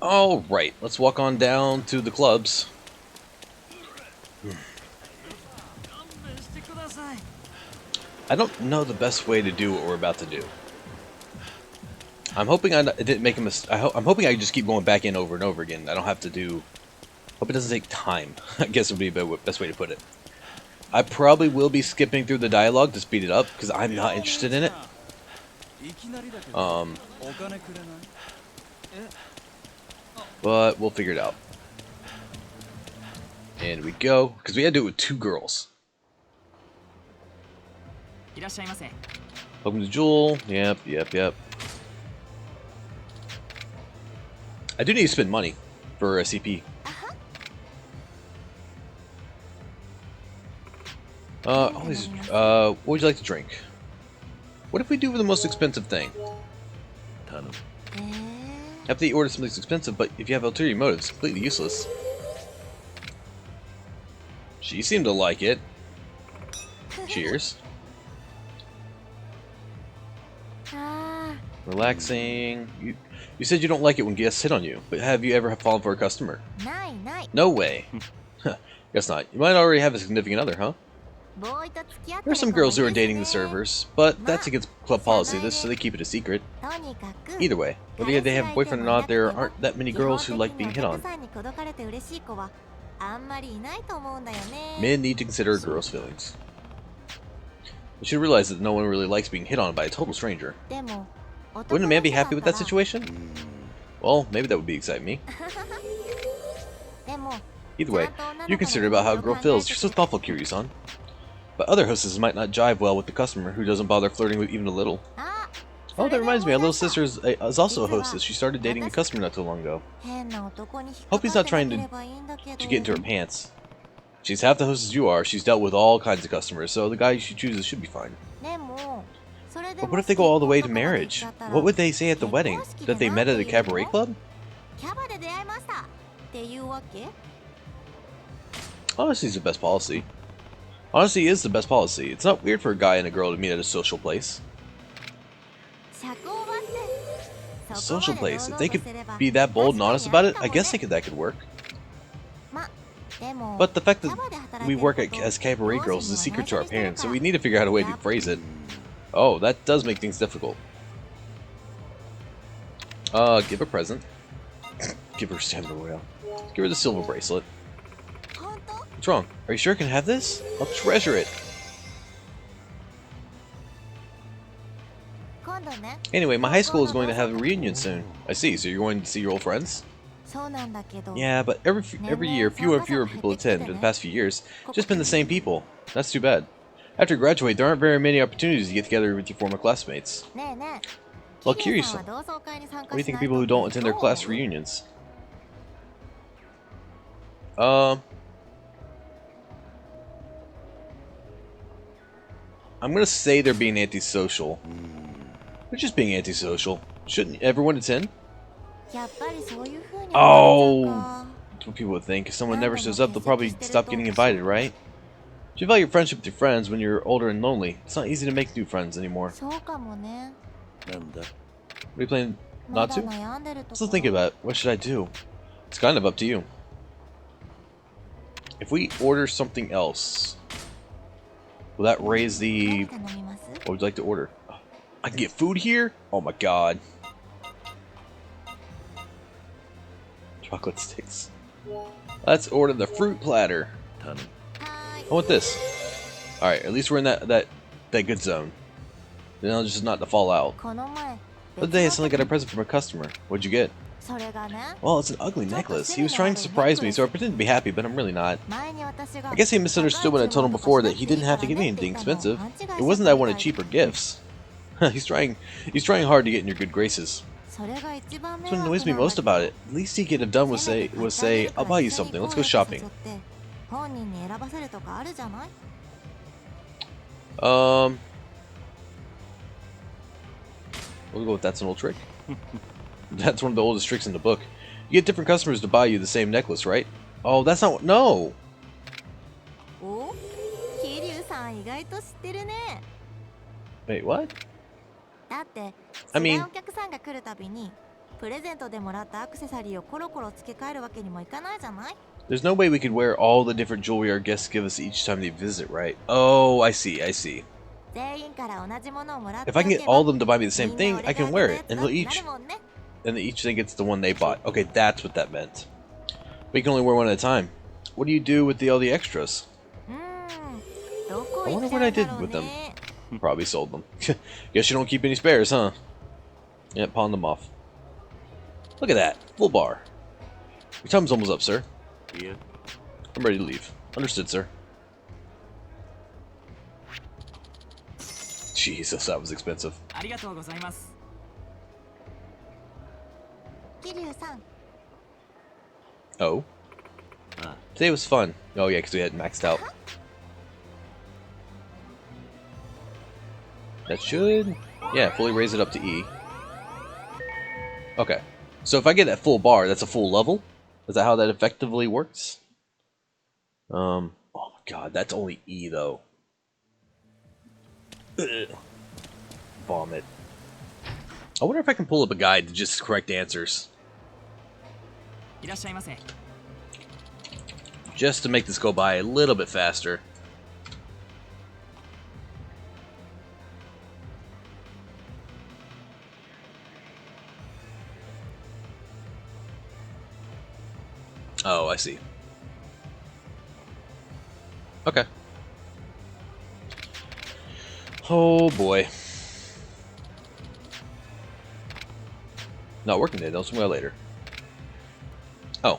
All right, let's walk on down to the clubs. I don't know the best way to do what we're about to do. I'm hoping I didn't make a mistake. I'm hoping I just keep going back in over and over again. I don't have to do. Hope it doesn't take time. I guess would be the best way to put it. I probably will be skipping through the dialogue to speed it up because I'm not interested in it. But we'll figure it out. And we go because we had to do it with 2 girls. Welcome to Jewel. Yep. I do need to spend money for a CP. What would you like to drink? What if we do the most expensive thing? After you order something expensive, but if you have ulterior motives, completely useless. She seemed to like it. Cheers. Relaxing. You said you don't like it when guests hit on you, but have you ever fallen for a customer? No way. Guess not. You might already have a significant other, huh? There are some girls who are dating the servers, but that's against club policy, so they keep it a secret. Either way, whether they have a boyfriend or not, there aren't that many girls who like being hit on. Men need to consider a girl's feelings. You should realize that no one really likes being hit on by a total stranger. Wouldn't a man be happy with that situation? Well, maybe that would excite me. Either way, you're considerate about how a girl feels. You're so thoughtful, Kiryu-san. But other hostesses might not jive well with the customer who doesn't bother flirting with even a little. Oh, that reminds me, my little sister is also a hostess. She started dating a customer not too long ago. Hope he's not trying to get into her pants. She's half the hostess you are. She's dealt with all kinds of customers, so the guy she chooses should be fine. But what if they go all the way to marriage? What would they say at the wedding? That they met at a cabaret club? Honesty is the best policy. Honesty is the best policy. It's not weird for a guy and a girl to meet at a social place. Social place. If they could be that bold and honest about it, I guess that could work. But the fact that we work as cabaret girls is a secret to our parents, so we need to figure out a way to phrase it. Oh, that does make things difficult. Give a present. Give her stamina royale. Give her the silver bracelet. What's wrong? Are you sure I can have this? I'll treasure it. Anyway, my high school is going to have a reunion soon. I see, so you're going to see your old friends? Yeah, but every year, fewer and fewer people attend. In the past few years, it's just been the same people. That's too bad. After you graduate, there aren't very many opportunities to get together with your former classmates. Well, curious. What do you think of people who don't attend their class reunions? I'm gonna say they're being antisocial. They're just being antisocial. Shouldn't everyone attend? Oh, that's what people would think. If someone never shows up, they'll probably stop getting invited, right? You should value friendship with your friends when you're older and lonely. It's not easy to make new friends anymore. What are you planning not to? I'm still thinking about it. What should I do? It's kind of up to you. If we order something else, will that raise the... What would you like to order? I can get food here? Oh my god. Chocolate sticks. Let's order the fruit platter. I want this. Alright, at least we're in that good zone. Then I'll just not to fall out. The other day I suddenly got a present from a customer. What'd you get? Well, it's an ugly necklace. He was trying to surprise me, so I pretended to be happy, but I'm really not. I guess he misunderstood when I told him before that he didn't have to get me anything expensive. It wasn't that I wanted cheaper gifts. He's trying hard to get in your good graces. That's what annoys me most about it. The least he could have done was say, I'll buy you something, let's go shopping. We'll go with that's an old trick. That's one of the oldest tricks in the book. You get different customers to buy you the same necklace, right? Oh, that's not... No! Wait, what? I mean... There's no way we could wear all the different jewelry our guests give us each time they visit, right? Oh, I see, I see. If I can get all of them to buy me the same thing, I can wear it, and each thing gets the one they bought. Okay, that's what that meant. But you can only wear one at a time. What do you do with all the extras? I wonder what I did with them. Probably sold them. Guess you don't keep any spares, huh? Yeah, pawn them off. Look at that. Full bar. Your time's almost up, sir. Yeah. I'm ready to leave. Understood, sir. Jesus, that was expensive. Oh? Today was fun. Oh yeah, because we had maxed out. That should... Yeah, fully raise it up to E. Okay. So if I get that full bar, that's a full level? Is that how that effectively works? Oh my god, that's only E though. Ugh. Vomit. I wonder if I can pull up a guide to just correct answers. Just to make this go by a little bit faster. Oh, I see. Okay. Oh boy. Not working today, though. Somewhere later. Oh.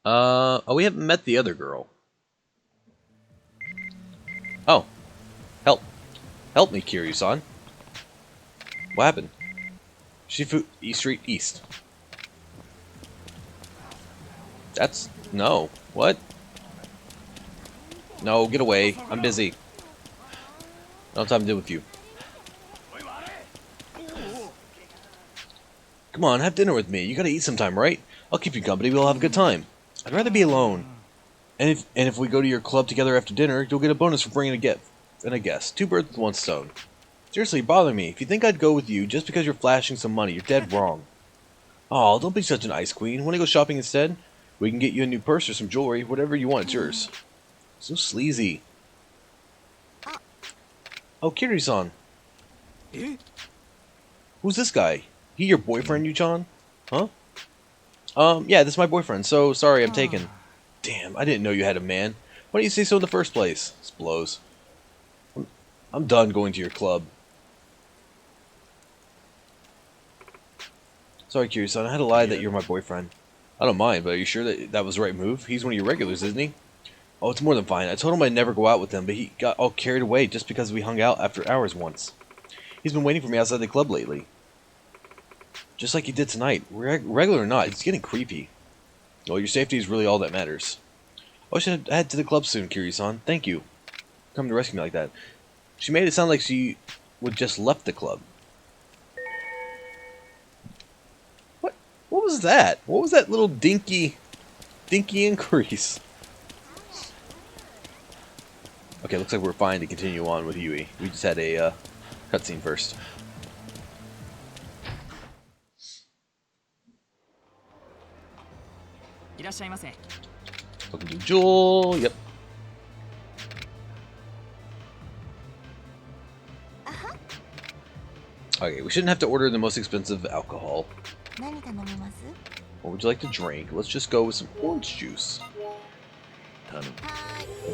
Oh, we haven't met the other girl. Oh. Help. Help me, Kiryu-san. What happened? Shifu East Street East. That's... No. What? No, get away. I'm busy. I don't have time to deal with you. Come on, have dinner with me. You gotta eat sometime, right? I'll keep you company. We'll have a good time. I'd rather be alone. And if we go to your club together after dinner, you'll get a bonus for bringing a gift and a guest. 2 birds with 1 stone. Seriously, bother me. If you think I'd go with you just because you're flashing some money, you're dead wrong. Oh, don't be such an ice queen. Want to go shopping instead? We can get you a new purse or some jewelry. Whatever you want, it's yours. So sleazy. Oh, Kiryu-san. Who's this guy? He your boyfriend, Yu-chan? Huh? Yeah, this is my boyfriend, so sorry I'm taken. Damn, I didn't know you had a man. Why didn't you say so in the first place? This blows. I'm done going to your club. Sorry, Kiryu-san, I had to lie that you're my boyfriend. I don't mind, but are you sure that was the right move? He's one of your regulars, isn't he? Oh, it's more than fine. I told him I'd never go out with him, but he got all carried away just because we hung out after hours once. He's been waiting for me outside the club lately. Just like he did tonight. Regular or not, it's getting creepy. Well, your safety is really all that matters. Oh, I should head to the club soon, Kiryu-san. Thank you. Come to rescue me like that. She made it sound like she would just left the club. What was that? What was that little dinky increase? Okay, looks like we're fine to continue on with Yui. We just had a cutscene first. Welcome to Jewel. Yep. Okay, we shouldn't have to order the most expensive alcohol. What would you like to drink? Let's just go with some orange juice. Like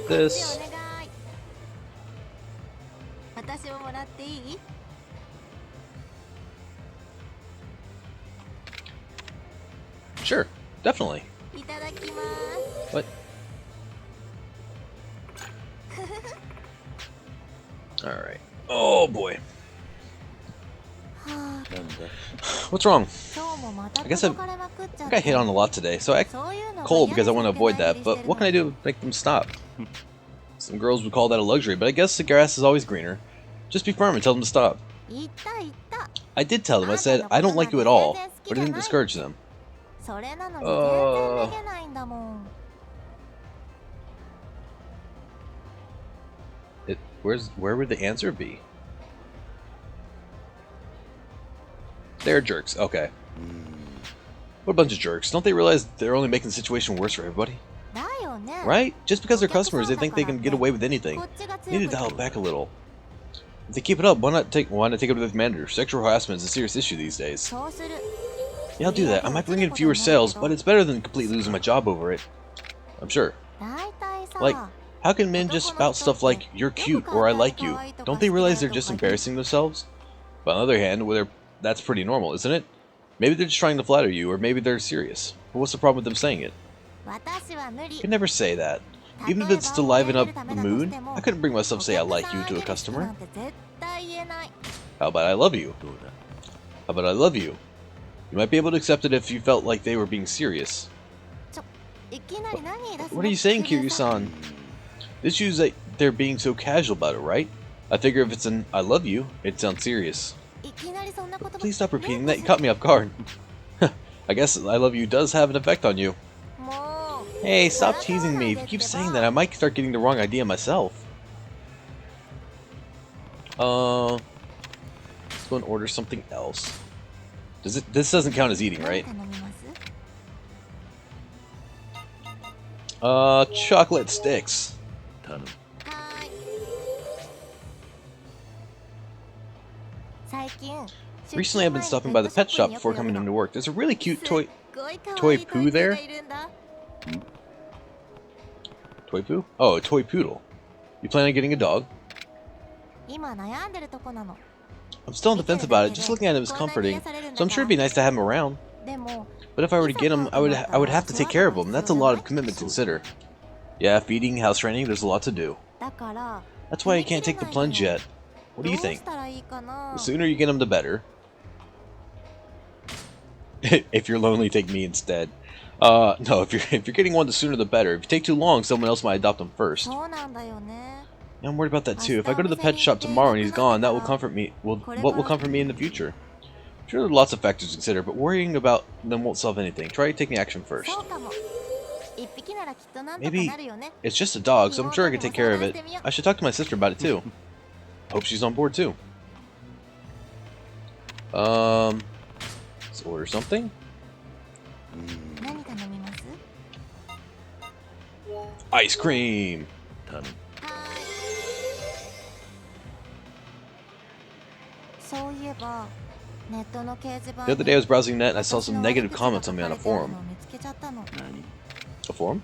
this. Sure, definitely. What? Alright. Oh boy. What's wrong? I guess I got hit on a lot today, so I act cold because I want to avoid that, but what can I do to make them stop? Some girls would call that a luxury, but I guess the grass is always greener. Just be firm and tell them to stop. I did tell them. I said, I don't like you at all, but I didn't discourage them. Where would the answer be? They're jerks. Okay. What a bunch of jerks. Don't they realize they're only making the situation worse for everybody? Right? Just because they're customers, they think they can get away with anything. They need to dial it back a little. If they keep it up, why not take it to the commander? Sexual harassment is a serious issue these days. Yeah, I'll do that. I might bring in fewer sales, but it's better than completely losing my job over it. I'm sure. Like, how can men just spout stuff like, you're cute, or I like you? Don't they realize they're just embarrassing themselves? But on the other hand, that's pretty normal, isn't it? Maybe they're just trying to flatter you, or maybe they're serious. But what's the problem with them saying it? You can never say that. Even if it's to liven up the mood, I couldn't bring myself to say I like you to a customer. How about I love you? How about I love you? You might be able to accept it if you felt like they were being serious. What are you saying, Kiryu-san? This shows that they're being so casual about it, right? I figure if it's an I love you, it sounds serious. Please stop repeating that, you caught me off guard. I guess I love you does have an effect on you. Hey, stop teasing me. If you keep saying that, I might start getting the wrong idea myself. Let's go and order something else. This doesn't count as eating, right? Chocolate sticks. Recently I've been stopping by the pet shop before coming into work. There's a really cute toy poo there. Toy poo? Oh, a toy poodle. You plan on getting a dog? I'm still on the fence about it. Just looking at him is comforting, so I'm sure it'd be nice to have him around. But if I were to get him, I would have to take care of him. That's a lot of commitment to consider. Yeah, feeding, house training, there's a lot to do. That's why I can't take the plunge yet. What do you think? The sooner you get him, the better. If you're lonely, take me instead. No, if you're getting one, the sooner the better. If you take too long, someone else might adopt him first. Yeah, I'm worried about that too. If I go to the pet shop tomorrow and he's gone, that will comfort me. What will comfort me in the future? I'm sure there are lots of factors to consider, but worrying about them won't solve anything. Try taking action first. Maybe it's just a dog, so I'm sure I can take care of it. I should talk to my sister about it too. Hope she's on board too. Let's order something. Ice cream. The other day I was browsing net and I saw some negative comments on me on a forum. A forum?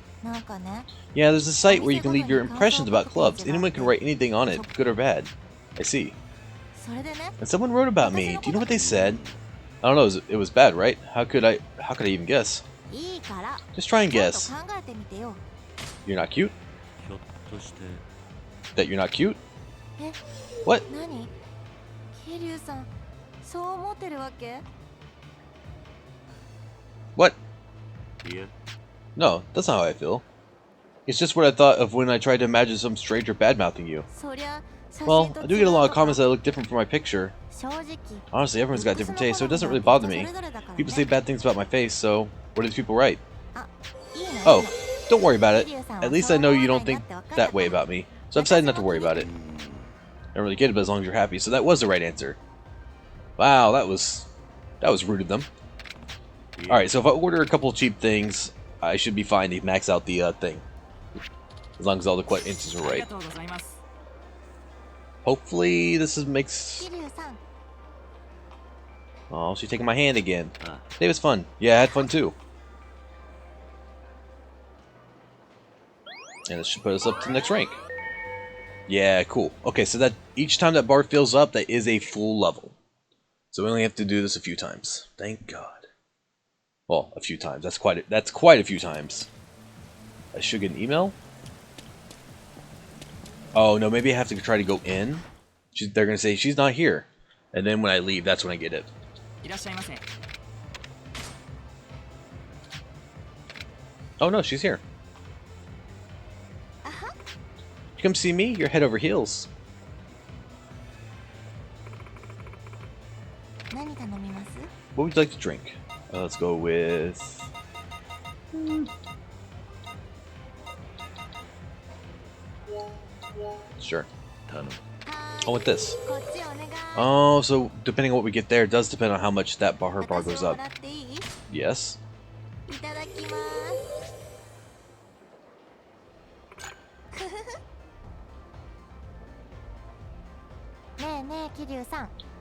Yeah, there's a site where you can leave your impressions about clubs. Anyone can write anything on it, good or bad. I see. And someone wrote about me. Do you know what they said? I don't know, it was bad, right? How could I even guess? Just try and guess. You're not cute? That you're not cute? What? What? No, that's not how I feel. It's just what I thought of when I tried to imagine some stranger bad-mouthing you. Well, I do get a lot of comments that look different from my picture. Honestly, everyone's got different tastes, so it doesn't really bother me. People say bad things about my face, so what do these people write? Oh, don't worry about it. At least I know you don't think that way about me, so I've decided not to worry about it. I don't really get it, but as long as you're happy, so that was the right answer. Wow, that was rude of them. Alright, so if I order a couple cheap things, I should be fine to max out the thing. As long as all the answers are right. Hopefully this makes... Oh, she's taking my hand again. Today was fun. Yeah, I had fun too. And this should put us up to the next rank. Yeah, cool. Okay, so that each time that bar fills up, that is a full level. So we only have to do this a few times. Thank God. Well, a few times. That's quite a few times. I should get an email. Oh no, maybe I have to try to go in. They're gonna say she's not here, and then when I leave, that's when I get it. Oh no, she's here. You come see me? You're head over heels. What would you like to drink? Let's go with... Sure. I want this. Oh, so depending on what we get there, it does depend on how much that bar, her bar goes up. Yes. Do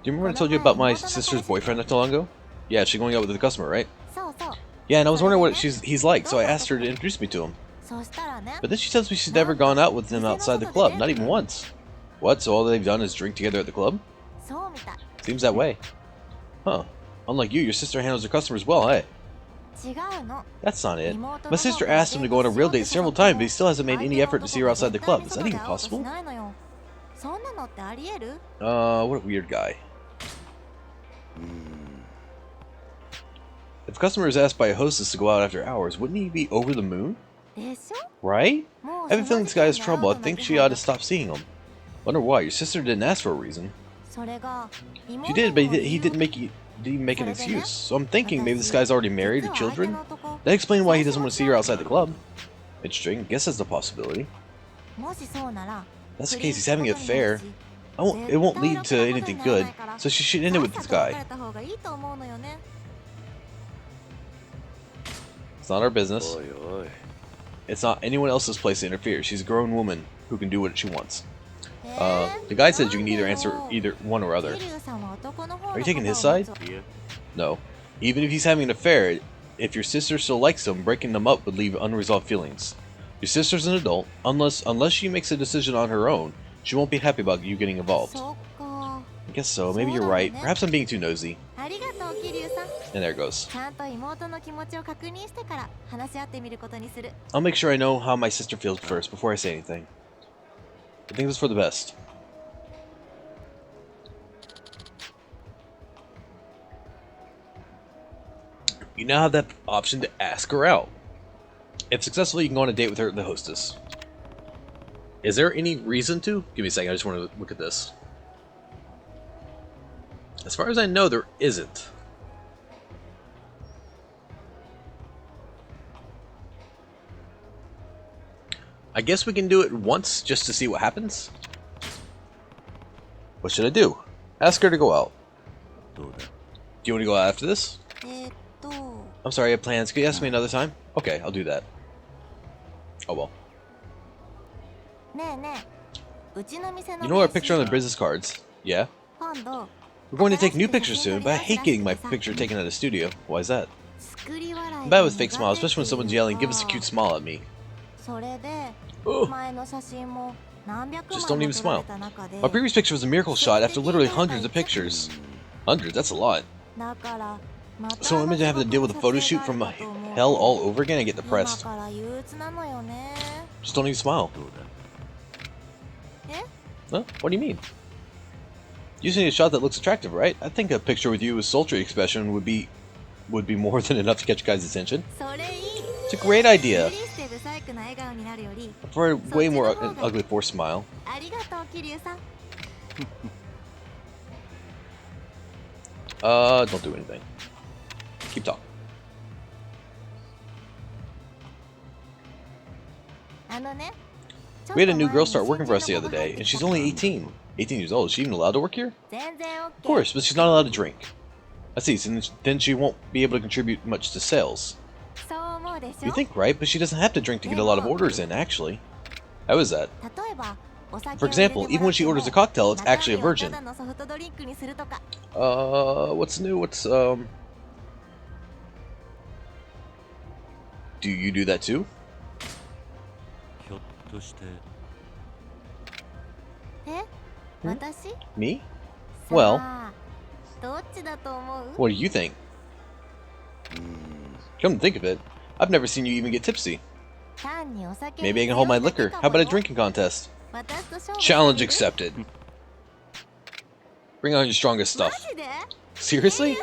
you remember when I told you about my sister's boyfriend not too long ago? Yeah, she's going out with the customer, right? Yeah, and I was wondering what he's like, so I asked her to introduce me to him. But then she tells me she's never gone out with him outside the club, not even once. What, so all they've done is drink together at the club? Seems that way. Huh. Unlike you, your sister handles her customers well, eh? That's not it. My sister asked him to go on a real date several times, but he still hasn't made any effort to see her outside the club. Is that even possible? What a weird guy. If a customer is asked by a hostess to go out after hours, wouldn't he be over the moon? Right? I have a feeling this guy has trouble. I think she ought to stop seeing him. Wonder why. Your sister didn't ask for a reason. She did, but he didn't even make an excuse. So I'm thinking maybe this guy's already married with children? That explains why he doesn't want to see her outside the club. Interesting. Guess that's a possibility. That's the case. He's having an affair. It won't lead to anything good, so she should end it with this guy. It's not our business. It's not anyone else's place to interfere. She's a grown woman who can do what she wants. The guy says you can either answer either one or other. Are you taking his side? No. Even if he's having an affair, if your sister still likes him, breaking them up would leave unresolved feelings. Your sister's an adult. Unless she makes a decision on her own, she won't be happy about you getting involved. I guess so. Maybe you're right. Perhaps I'm being too nosy. And there it goes. I'll make sure I know how my sister feels first before I say anything. I think it's for the best. You now have that option to ask her out. If successful, you can go on a date with her, the hostess. Is there any reason to? Give me a second, I just want to look at this. As far as I know, there isn't. I guess we can do it once just to see what happens. What should I do? Ask her to go out. Do you want to go out after this? I'm sorry, I have plans. Can you ask me another time? Okay, I'll do that. Oh well. You know our picture on the business cards? Yeah? We're going to take new pictures soon, but I hate getting my picture taken at a studio. Why is that? I'm bad with fake smiles, especially when someone's yelling, "Give us a cute smile" at me. Ugh. Just don't even smile. My previous picture was a miracle shot after literally hundreds of pictures. Hundreds, that's a lot. So I'm going to have to deal with a photo shoot from hell all over again and get depressed. Just don't even smile. Huh? What do you mean? You just need a shot that looks attractive, right? I think a picture with you with sultry expression would be more than enough to catch guys' attention. It's a great idea. For a way more ugly forced smile. Don't do anything. Keep talking. We had a new girl start working for us the other day, and she's only 18. 18 years old. Is she even allowed to work here? Of course, but she's not allowed to drink. I see, so then she won't be able to contribute much to sales. You think right, but she doesn't have to drink to get a lot of orders in, actually. How is that? For example, even when she orders a cocktail, it's actually a virgin. What's new? Do you do that too? Me? Well, what do you think? Come to think of it, I've never seen you even get tipsy. Maybe I can hold my liquor. How about a drinking contest? Challenge accepted. Bring on your strongest stuff. Seriously?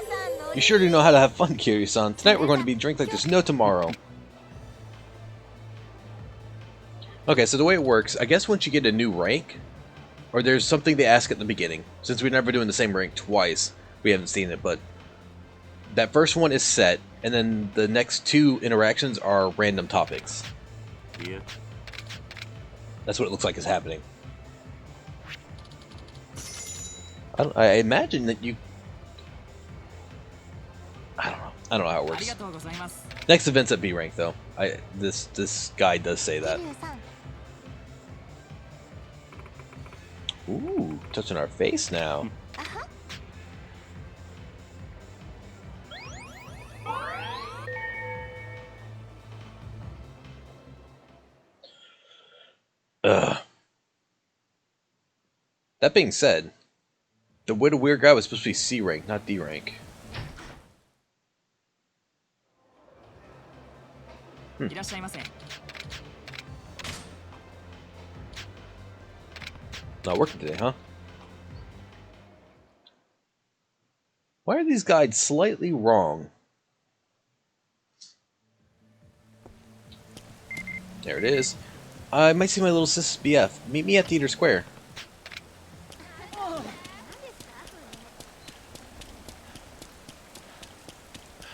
You sure do know how to have fun, Kiryu-san. Tonight we're going to be drink like there's no tomorrow. Okay, so the way it works, I guess once you get a new rank, or there's something they ask at the beginning, since we're never doing the same rank twice, we haven't seen it, but that first one is set, and then the next two interactions are random topics. Yeah. That's what it looks like is happening. I imagine that you... I don't know. I don't know how it works. Next event's at B rank, though. This guy does say that. Ooh, touching our face now. Ugh. That being said, the little weird guy was supposed to be C rank, not D rank. Not working today, huh? Why are these guides slightly wrong? There it is. I might see my little sis BF. Meet me at Theater Square.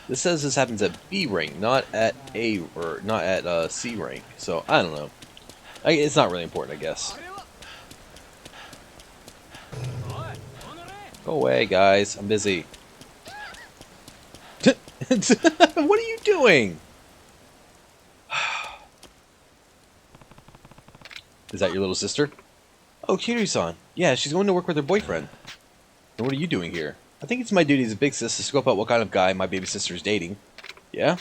This says this happens at B rank, not at A or not at C rank. So I don't know. It's not really important, I guess. Go away, guys. I'm busy. What are you doing? Is that your little sister? Oh, Kiryu-san. Yeah, she's going to work with her boyfriend. And what are you doing here? I think it's my duty as a big sis to scope out what kind of guy my baby sister is dating. Yeah?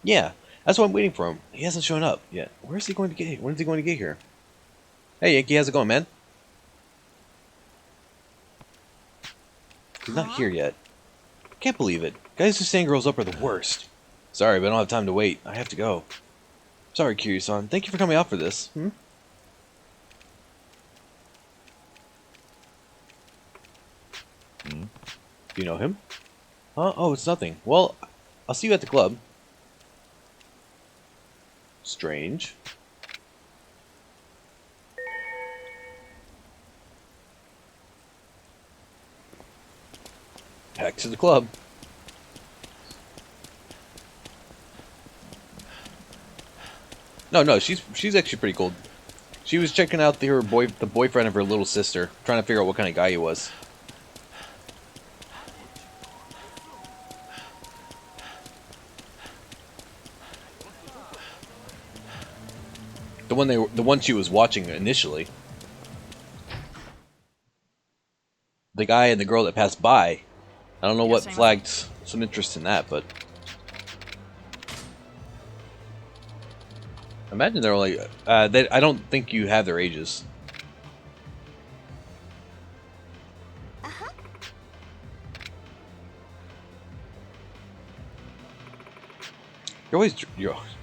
Yeah, that's why I'm waiting for him. He hasn't shown up yet. Where is he going to get here? When is he going to get here? Hey, Yankee, how's it going, man? He's not here yet. Can't believe it. Guys who stand girls up are the worst. Sorry, but I don't have time to wait. I have to go. Sorry, Kiryu-san. Thank you for coming out for this. Do you know him? Huh? Oh, it's nothing. Well, I'll see you at the club. Strange. Back to the club. No, she's actually pretty cool. She was checking out the boyfriend of her little sister, trying to figure out what kind of guy he was. The one she was watching initially. The guy and the girl that passed by. I don't know what flagged some interest in that, but imagine they're only. I don't think you have their ages.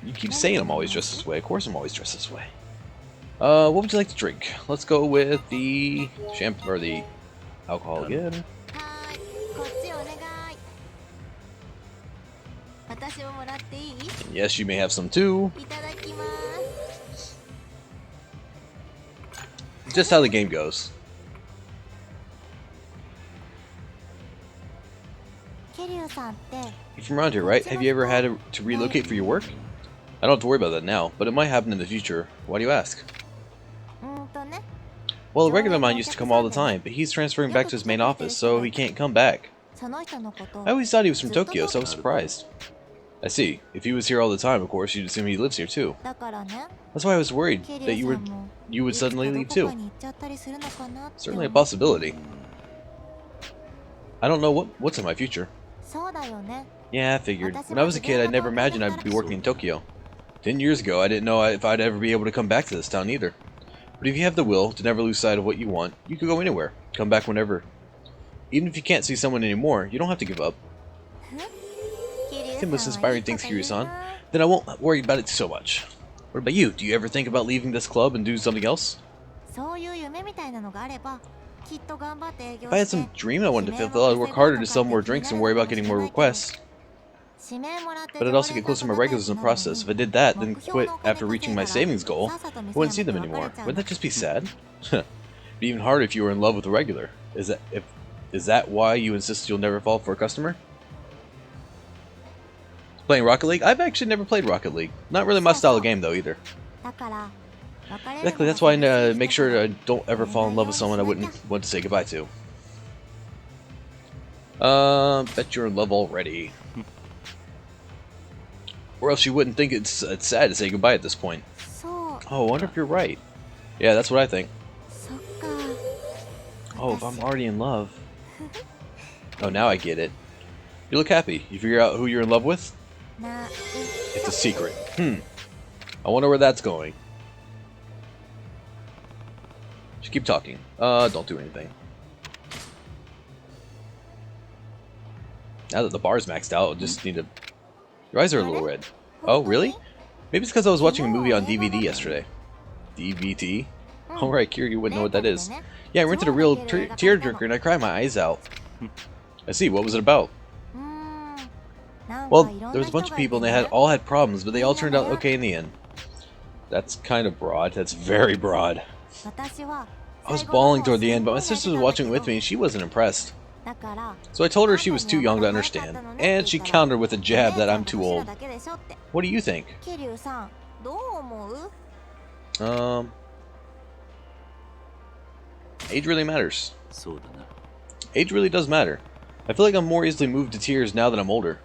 You keep saying I'm always dressed this way. Of course I'm always dressed this way. What would you like to drink? Let's go with the champagne or the alcohol again. And yes, you may have some too. Just how the game goes. You're from around here, right? Have you ever had to relocate for your work? I don't have to worry about that now, but it might happen in the future. Why do you ask? Well, a regular of mine used to come all the time, but he's transferring back to his main office, so he can't come back. I always thought he was from Tokyo, so I was surprised. I see. If he was here all the time, of course, you'd assume he lives here too. That's why I was worried that you would suddenly leave too. Certainly a possibility. I don't know what's in my future. Yeah, I figured. When I was a kid, I never imagined I'd be working in Tokyo. 10 years ago, I didn't know if I'd ever be able to come back to this town either. But if you have the will to never lose sight of what you want, you could go anywhere. Come back whenever. Even if you can't see someone anymore, you don't have to give up. Think most inspiring things, Kiryu-san. Then I won't worry about it so much. What about you? Do you ever think about leaving this club and do something else? If I had some dream I wanted to fulfill, I'd work harder to sell more drinks and worry about getting more requests. But I'd also get closer to my regulars in the process. If I did that, then quit after reaching my savings goal, I wouldn't see them anymore. Wouldn't that just be sad? It'd be even harder if you were in love with a regular. Is that why you insist you'll never fall for a customer? Playing Rocket League? I've actually never played Rocket League. Not really my style of game though either. Exactly, that's why I make sure I don't ever fall in love with someone I wouldn't want to say goodbye to. Bet you're in love already. Or else you wouldn't think it's sad to say goodbye at this point. Oh, I wonder if you're right. Yeah, that's what I think. Oh, if I'm already in love. Oh, now I get it. You look happy. You figure out who you're in love with? It's a secret. I wonder where that's going. Just keep talking. Don't do anything. Now that the bar's maxed out, I'll just need to... Your eyes are a little red. Oh, really? Maybe it's because I was watching a movie on DVD yesterday. DVD? Alright, Kira, you wouldn't know what that is. Yeah, I rented a real tearjerker and I cried my eyes out. I see, what was it about? Well, there was a bunch of people and they all had problems, but they all turned out okay in the end. That's kind of broad. That's very broad. I was bawling toward the end, but my sister was watching it with me and she wasn't impressed. So I told her she was too young to understand, and she countered with a jab that I'm too old. What do you think? Age really matters. Age really does matter. I feel like I'm more easily moved to tears now that I'm older.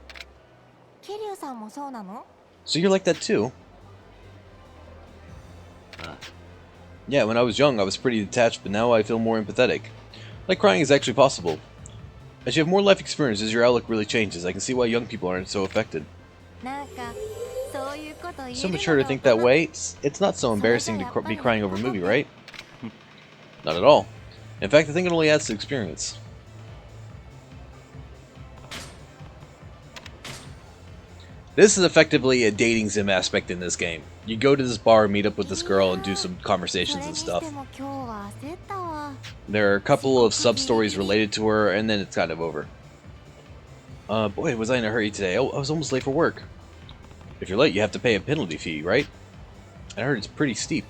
So you're like that too? Yeah, when I was young I was pretty detached, but now I feel more empathetic. Like crying is actually possible. As you have more life experiences, your outlook really changes. I can see why young people aren't so affected. So mature to think that way. It's not so embarrassing to be crying over a movie, right? Not at all. In fact, I think it only adds to experience. This is effectively a dating sim aspect in this game. You go to this bar, meet up with this girl, and do some conversations and stuff. There are a couple of sub-stories related to her, and then it's kind of over. Boy, was I in a hurry today. Oh, I was almost late for work. If you're late, you have to pay a penalty fee, right? I heard it's pretty steep.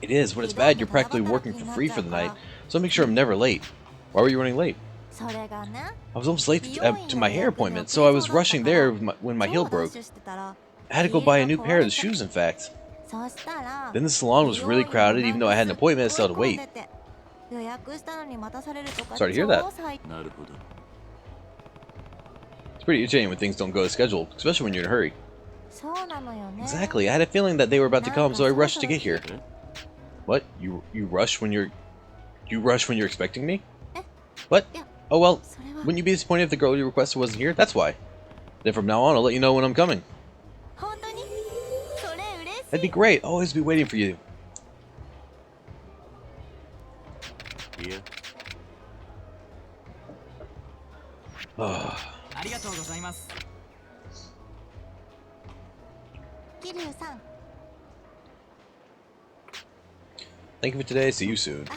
It is. When it's bad, you're practically working for free for the night, so make sure I'm never late. Why were you running late? I was almost late to my hair appointment, so I was rushing there when my heel broke. I had to go buy a new pair of shoes, in fact. Then the salon was really crowded, even though I had an appointment, I still had to wait. Sorry to hear that. It's pretty irritating when things don't go as scheduled, especially when you're in a hurry. Exactly, I had a feeling that they were about to come, so I rushed to get here. What? You rush when you're expecting me? What? Oh well, wouldn't you be disappointed if the girl you requested wasn't here? That's why. Then from now on, I'll let you know when I'm coming. That'd be great. I'll always be waiting for you. Yeah. Thank you for today. See you soon.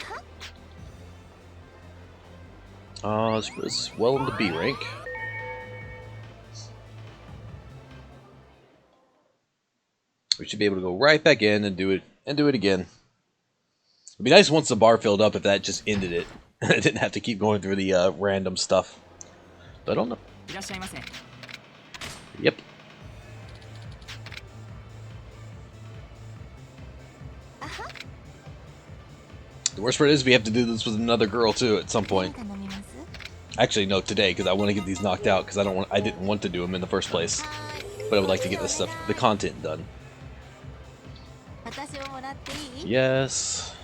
Let's put this well into B rank. We should be able to go right back in and do it again. It'd be nice once the bar filled up if that just ended it. I didn't have to keep going through the random stuff. But I don't know. Yep. The worst part is we have to do this with another girl too at some point. Actually, no, today, because I want to get these knocked out because I didn't want to do them in the first place. But I would like to get this stuff, the content done. Yes.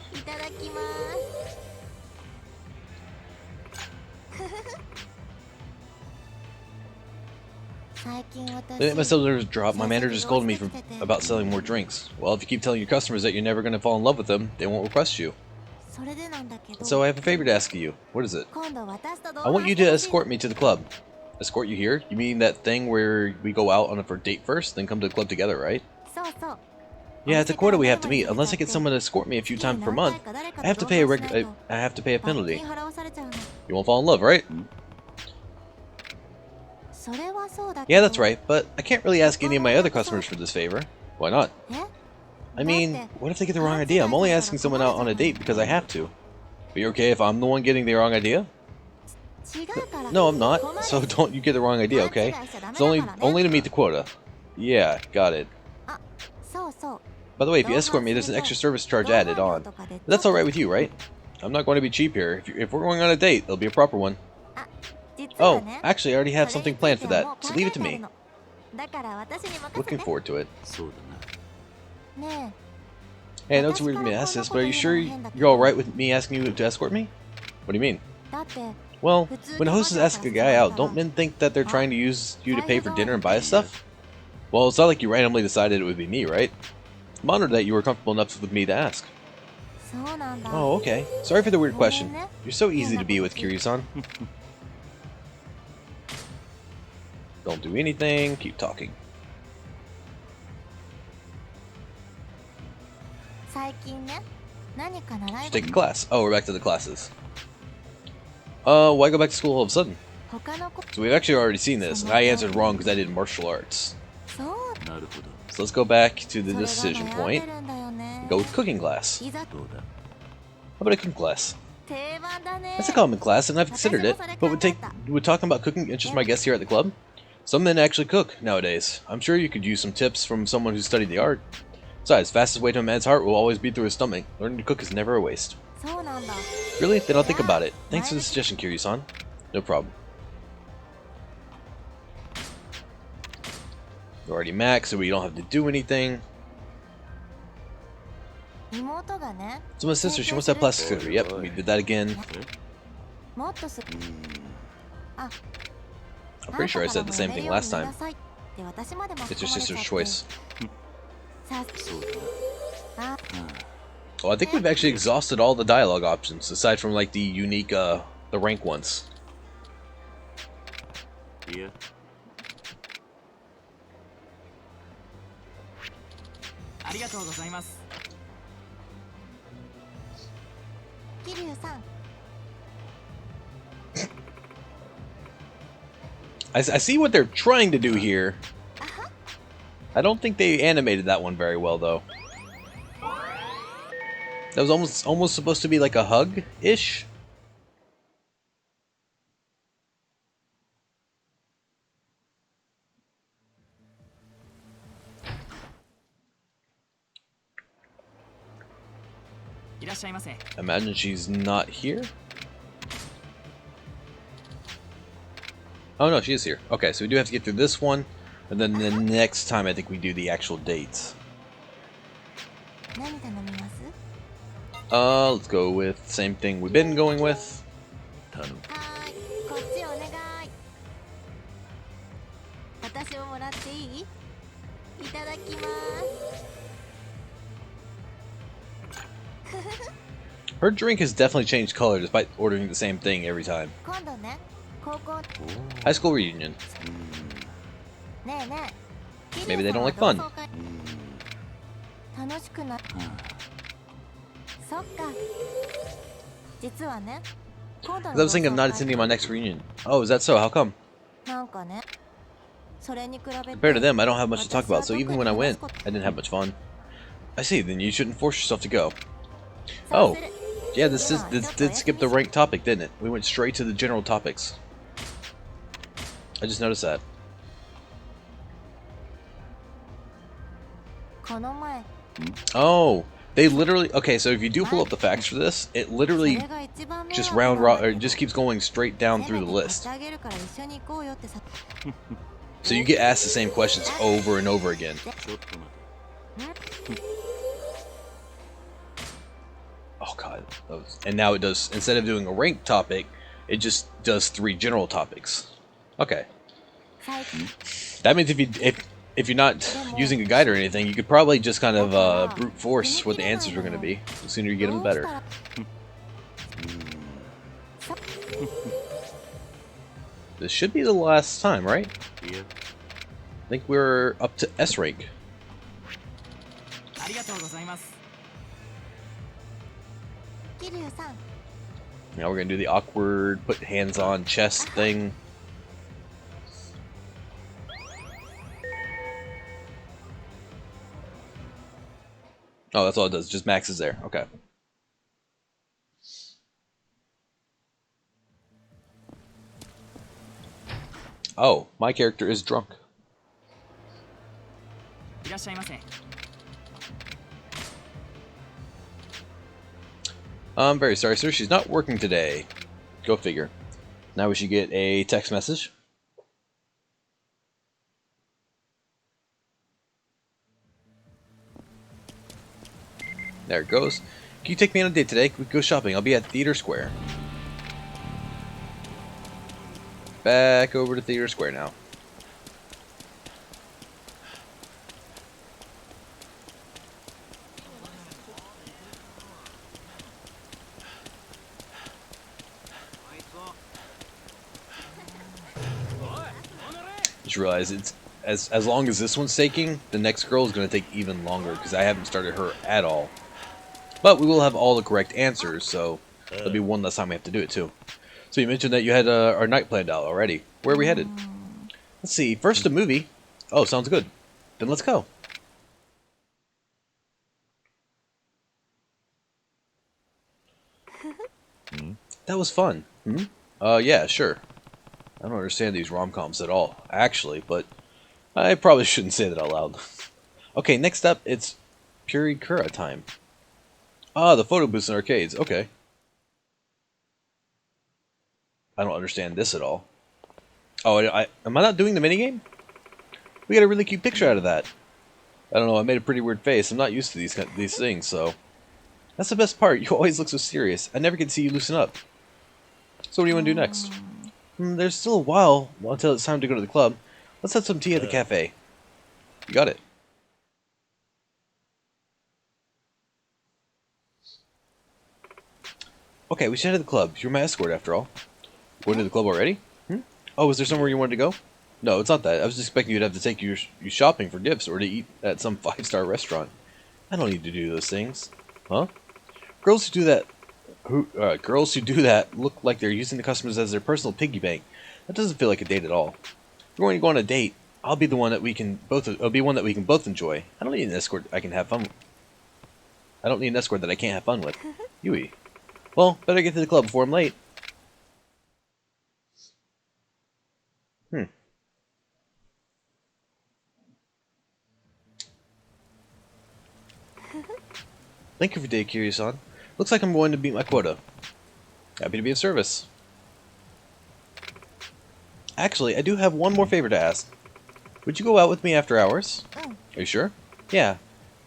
Then my sales orders dropped. My manager just scolded me about selling more drinks. Well, if you keep telling your customers that you're never going to fall in love with them, they won't request you. So I have a favor to ask of you. What is it? I want you to escort me to the club. Escort you here? You mean that thing where we go out on a date first, then come to the club together, right? Yeah, it's a quota we have to meet. Unless I get someone to escort me a few times per month, I have to pay a penalty. You won't fall in love, right? Yeah, that's right, but I can't really ask any of my other customers for this favor. Why not? I mean, what if they get the wrong idea? I'm only asking someone out on a date because I have to. Are you okay if I'm the one getting the wrong idea? No, I'm not. So don't you get the wrong idea, okay? It's only to meet the quota. Yeah, got it. By the way, if you escort me, there's an extra service charge added on. But that's alright with you, right? I'm not going to be cheap here. If we're going on a date, it'll be a proper one. Oh, actually, I already have something planned for that, so leave it to me. Looking forward to it. Hey, I know it's weird of me to ask this, but are you sure you're alright with me asking you to escort me? What do you mean? Well, when a hostess asks a guy out, don't men think that they're trying to use you to pay for dinner and buy us stuff? Well, it's not like you randomly decided it would be me, right? I'm honored that you were comfortable enough with me to ask. Oh, okay. Sorry for the weird question. You're so easy to be with, Kiryu-san. Don't do anything, keep talking. Just take a class. Oh, we're back to the classes. Why go back to school all of a sudden? So we've actually already seen this, and I answered wrong because I did martial arts. So let's go back to the decision point and go with cooking class. How about a cooking class? That's a common class, and I've considered it, but would talking about cooking interest my guests here at the club? Some men actually cook nowadays. I'm sure you could use some tips from someone who studied the art. Besides, fastest way to a man's heart will always be through his stomach. Learning to cook is never a waste. Really? Then I'll think about it. Thanks for the suggestion, Kiryu-san. No problem. You're already maxed, so we don't have to do anything. So my sister, she wants to have plastic surgery. Yep, we did that again. I'm pretty sure I said the same thing last time. It's your sister's choice. Well, I think we've actually exhausted all the dialogue options, aside from like the unique, the rank ones. Yeah. I see what they're trying to do here. I don't think they animated that one very well, though. That was almost supposed to be like a hug-ish. Imagine she's not here. Oh no, she is here. Okay, so we do have to get through this one, and then the next time I think we do the actual dates. Let's go with the same thing we've been going with. Her drink has definitely changed color despite ordering the same thing every time. High school reunion. Maybe they don't like fun. I was thinking of not attending my next reunion. Oh, is that so? How come? Compared to them, I don't have much to talk about, so even when I went, I didn't have much fun. I see, then you shouldn't force yourself to go. Oh, yeah, this did skip the ranked topic, didn't it? We went straight to the general topics. I just noticed that. Oh, they literally... Okay, so if you do pull up the facts for this, it literally just keeps going straight down through the list. So you get asked the same questions over and over again. Oh god. And now it does, instead of doing a ranked topic, it just does 3 general topics. Okay. That means if you're not using a guide or anything, you could probably just kind of brute force what the answers are going to be. The sooner you get them, the better. This should be the last time, right? Yeah. I think we're up to S rank. Now we're going to do the awkward put hands on chest thing. Oh, that's all it does. Just Max is there. Okay. Oh, my character is drunk. I'm very sorry, sir. She's not working today. Go figure. Now we should get a text message. There it goes. Can you take me on a date today? We go shopping. I'll be at Theater Square. Back over to Theater Square now. Just realize it's as long as this one's taking, the next girl is going to take even longer because I haven't started her at all. But we will have all the correct answers, so there'll be one less time we have to do it too. So you mentioned that you had our night planned out already. Where are we headed? Let's see. First a movie. Oh, sounds good. Then let's go. That was fun. Yeah, sure. I don't understand these rom-coms at all, actually, but I probably shouldn't say that out loud. Okay, next up, it's Purikura time. Ah, the photo booths in arcades. Okay. I don't understand this at all. Oh, am I not doing the minigame? We got a really cute picture out of that. I don't know, I made a pretty weird face. I'm not used to these things, so... That's the best part. You always look so serious. I never get to see you loosen up. So what do you want to do next? There's still a while until it's time to go to the club. Let's have some tea at the cafe. You got it. Okay, we should head to the club. You're my escort, after all. Going to the club already? Oh, is there somewhere you wanted to go? No, it's not that. I was expecting you'd have to take you shopping for gifts or to eat at some 5-star restaurant. I don't need to do those things. Huh? Girls who do that look like they're using the customers as their personal piggy bank. That doesn't feel like a date at all. If we're going to go on a date, I'll be one that we can both enjoy. I don't need an escort I can have fun with. I don't need an escort that I can't have fun with. Yui. Well, better get to the club before I'm late. Thank you for today, Kiryu-san. Looks like I'm going to meet my quota. Happy to be of service. Actually, I do have one more favor to ask. Would you go out with me after hours? Are you sure? Yeah.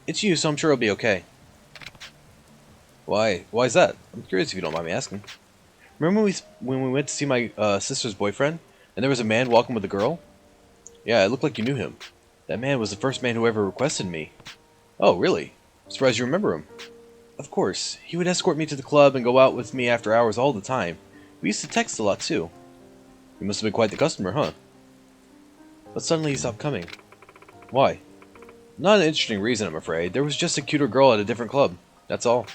It's you, so I'm sure it'll be okay. Why? Why is that? I'm curious if you don't mind me asking. Remember when we went to see my sister's boyfriend, and there was a man walking with a girl? Yeah, it looked like you knew him. That man was the first man who ever requested me. Oh, really? I'm surprised you remember him. Of course. He would escort me to the club and go out with me after hours all the time. We used to text a lot, too. You must have been quite the customer, huh? But suddenly he stopped coming. Why? Not an interesting reason, I'm afraid. There was just a cuter girl at a different club. That's all.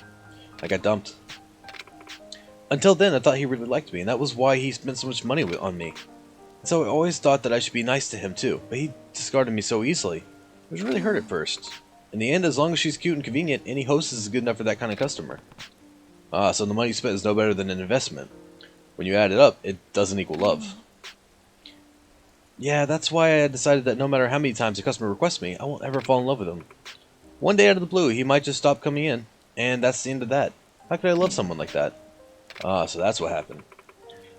I got dumped. Until then, I thought he really liked me, and that was why he spent so much money on me. So I always thought that I should be nice to him, too. But he discarded me so easily. It was really hurt at first. In the end, as long as she's cute and convenient, any hostess is good enough for that kind of customer. Ah, so the money you spent is no better than an investment. When you add it up, it doesn't equal love. Yeah, that's why I decided that no matter how many times a customer requests me, I won't ever fall in love with him. One day out of the blue, he might just stop coming in, and that's the end of that. How could I love someone like that? Ah, so that's what happened.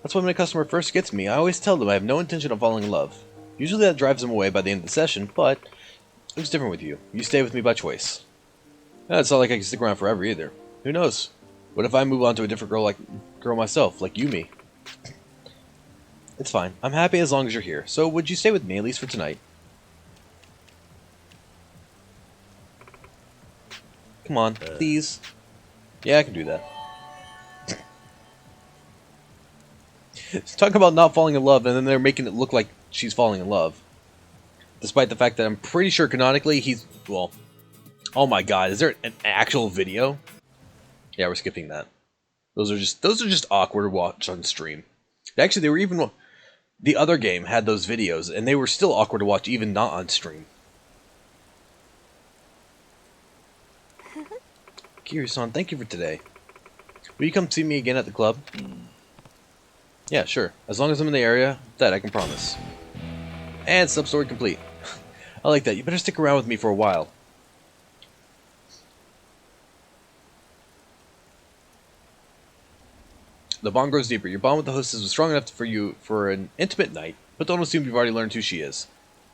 That's why when a customer first gets me, I always tell them I have no intention of falling in love. Usually that drives them away by the end of the session, but it was different with you. You stay with me by choice. It's not like I can stick around forever either. Who knows? What if I move on to a different girl myself, like Yumi? It's fine. I'm happy as long as you're here. So would you stay with me, at least for tonight? Come on, please. Yeah, I can do that. Talk about not falling in love, and then they're making it look like she's falling in love. Despite the fact that I'm pretty sure canonically he's... Well... Oh my god, is there an actual video? Yeah, we're skipping that. Those are just awkward to watch on stream. Actually, they were even... The other game had those videos, and they were still awkward to watch even not on stream. Kiryu-san, thank you for today. Will you come see me again at the club? Yeah, sure. As long as I'm in the area, that I can promise. And sub-story complete. I like that. You better stick around with me for a while. The bond grows deeper. Your bond with the hostess was strong enough for you for an intimate night, but don't assume you've already learned who she is.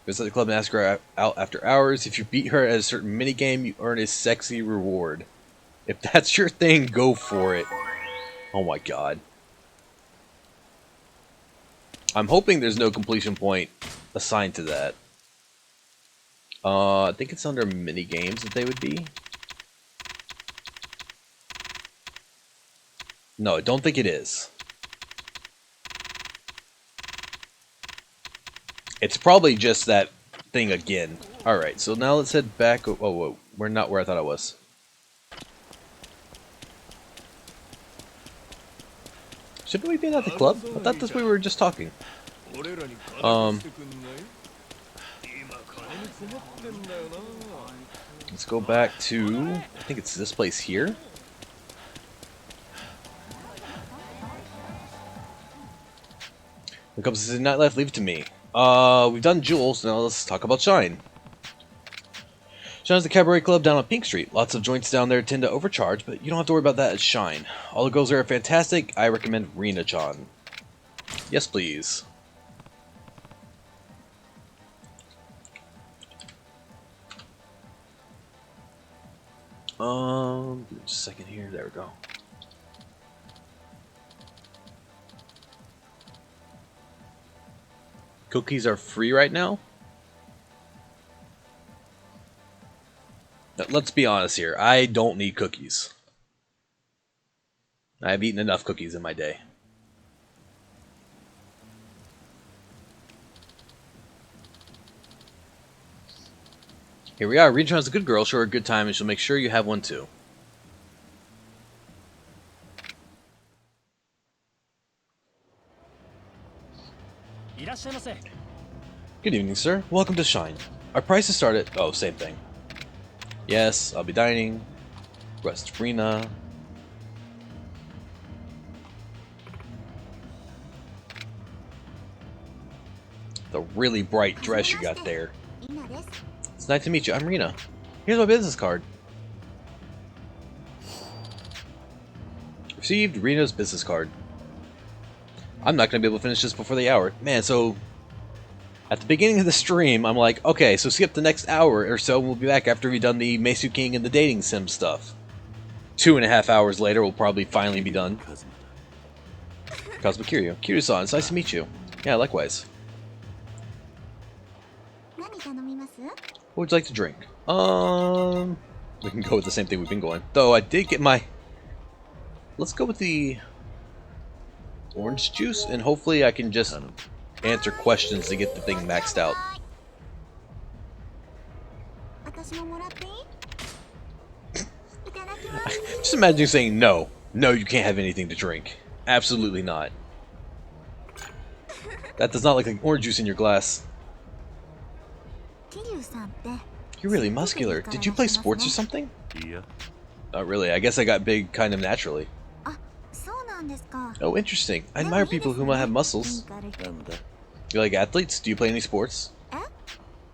Visit the club and ask her out after hours. If you beat her at a certain minigame, you earn a sexy reward. If that's your thing, go for it. Oh my god. I'm hoping there's no completion point assigned to that. I think it's under minigames that they would be. No, I don't think it is. It's probably just that thing again. Alright, so now let's head back. Oh, whoa. We're not where I thought I was. Shouldn't we be at the club? I thought that's what we were just talking. Let's go back to, I think it's this place here. When it comes to the night left, leave it to me. We've done Jewels, now let's talk about Shine. Shine's the cabaret club down on Pink Street. Lots of joints down there tend to overcharge, but you don't have to worry about that at Shine. All the girls there are fantastic. I recommend Rina-chan. Yes, please. Just a second here. There we go. Cookies are free right now? Let's be honest here. I don't need cookies. I've eaten enough cookies in my day. Here we are. Rina-chan's a good girl. Show her a good time and she'll make sure you have one too. Good evening, sir. Welcome to Shine. Our prices start at... Oh, same thing. Yes, I'll be dining. Request Rina. The really bright dress you got there. It's nice to meet you. I'm Rina. Here's my business card. Received Rina's business card. I'm not going to be able to finish this before the hour. Man, so... At the beginning of the stream, I'm like, okay, so skip the next hour or so, and we'll be back after we've done the Meisu King and the dating sim stuff. 2.5 hours later, we'll probably finally be done. Cosmo Kiryu. Kiryu-san, it's nice to meet you. Yeah, likewise. What would you like to drink? We can go with the same thing we've been going. Though I did get my... Let's go with the... orange juice, and hopefully I can just answer questions to get the thing maxed out. Just imagine saying no. No, you can't have anything to drink. Absolutely not. That does not look like orange juice in your glass. You're really muscular. Did you play sports or something? Yeah. Not really. I guess I got big kind of naturally. Oh, interesting. I admire people who might have muscles. You like athletes? Do you play any sports?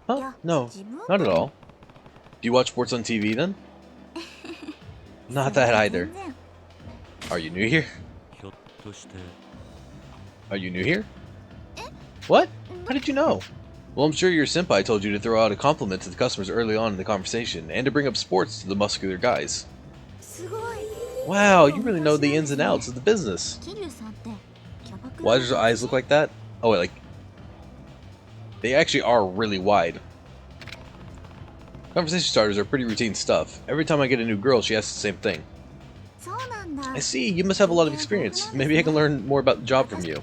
Huh? No, not at all. Do you watch sports on TV then? Not that either. Are you new here? Are you new here? What? How did you know? Well, I'm sure your senpai told you to throw out a compliment to the customers early on in the conversation, and to bring up sports to the muscular guys. Wow, you really know the ins and outs of the business. Why does your eyes look like that? Oh, wait, like... They actually are really wide. Conversation starters are pretty routine stuff. Every time I get a new girl, she asks the same thing. I see, you must have a lot of experience. Maybe I can learn more about the job from you.